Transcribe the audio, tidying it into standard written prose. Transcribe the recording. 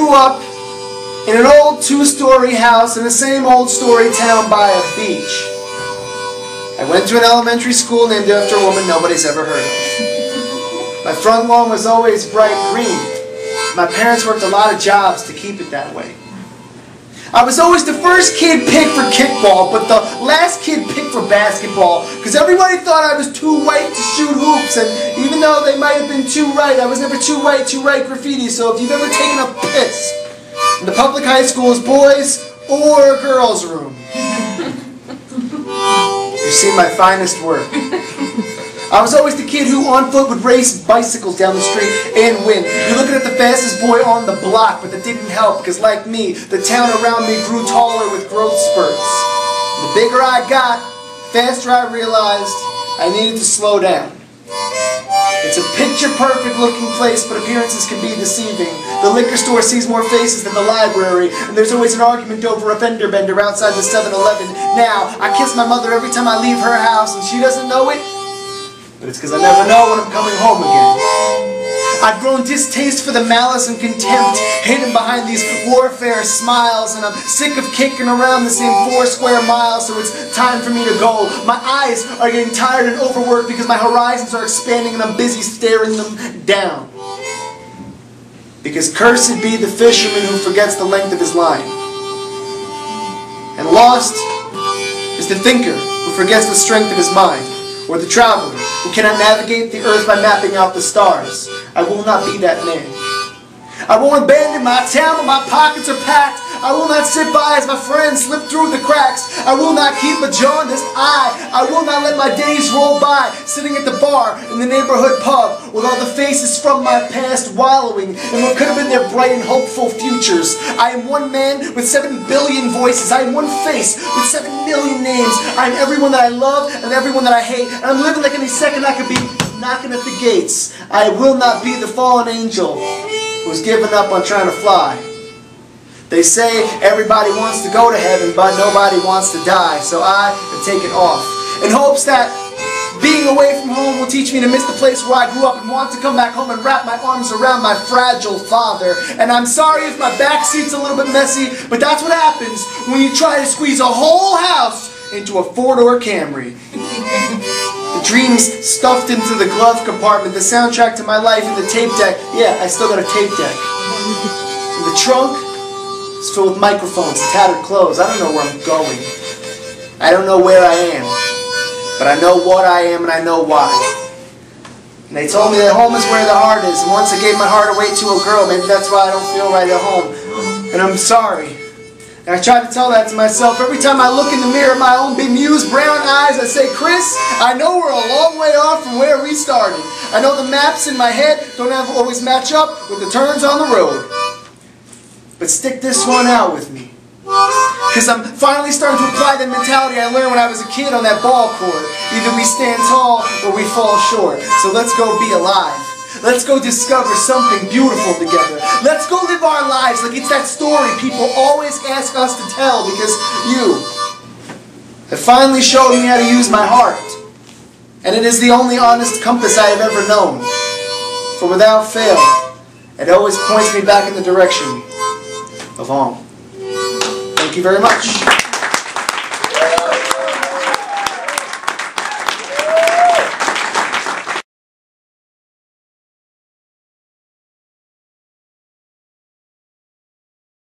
grew up in an old two-story house in the same old story town by a beach. I went to an elementary school named after a woman nobody's ever heard of. My front lawn was always bright green. My parents worked a lot of jobs to keep it that way. I was always the first kid picked for kickball, but the last kid picked for basketball, because everybody thought I was too white to shoot hoops, and even though they might have been too right, I was never too white to write graffiti. So if you've ever taken a piss in the public high school's boys' or girls' room, you've seen my finest work. I was always the kid who on foot would race bicycles down the street and win. You're looking at the fastest boy on the block, but that didn't help, because like me, the town around me grew taller with growth spurts. The bigger I got, the faster I realized I needed to slow down. It's a picture-perfect looking place, but appearances can be deceiving. The liquor store sees more faces than the library, and there's always an argument over a fender bender outside the 7-Eleven. Now, I kiss my mother every time I leave her house, and she doesn't know it, but it's because I never know when I'm coming home again. I've grown distaste for the malice and contempt hidden behind these warfare smiles, and I'm sick of kicking around the same 4 square miles, so it's time for me to go. My eyes are getting tired and overworked because my horizons are expanding and I'm busy staring them down. Because cursed be the fisherman who forgets the length of his line. And lost is the thinker who forgets the strength of his mind, or the traveler who cannot navigate the earth by mapping out the stars. I will not be that man. I won't abandon my town when my pockets are packed. I will not sit by as my friends slip through the cracks. I will not keep a jaundiced eye. I will not let my days roll by, sitting at the bar in the neighborhood pub with all the faces from my past wallowing in what could have been their bright and hopeful futures. I am one man with 7 billion voices. I am one face with 7 million names. I am everyone that I love and everyone that I hate. And I'm living like any second I could be knocking at the gates. I will not be the fallen angel who's given up on trying to fly. They say everybody wants to go to heaven, but nobody wants to die, so I have taken off, in hopes that being away from home will teach me to miss the place where I grew up and want to come back home and wrap my arms around my fragile father. And I'm sorry if my backseat's a little bit messy, but that's what happens when you try to squeeze a whole house into a 4-door Camry. The dreams stuffed into the glove compartment, the soundtrack to my life, and the tape deck. Yeah, I still got a tape deck. And the trunk is filled with microphones and tattered clothes. I don't know where I'm going. I don't know where I am. But I know what I am and I know why. And they told me that home is where the heart is. And once I gave my heart away to a girl, maybe that's why I don't feel right at home. And I'm sorry. And I try to tell that to myself every time I look in the mirror at my own bemused brown eyes. I say, Chris, I know we're a long way off from where we started. I know the maps in my head don't always match up with the turns on the road. But stick this one out with me. Because I'm finally starting to apply the mentality I learned when I was a kid on that ball court. Either we stand tall or we fall short. So let's go be alive. Let's go discover something beautiful together. Let's go live our lives like it's that story people always ask us to tell, because you have finally showed me how to use my heart. And it is the only honest compass I have ever known. For without fail, it always points me back in the direction of home. Thank you very much.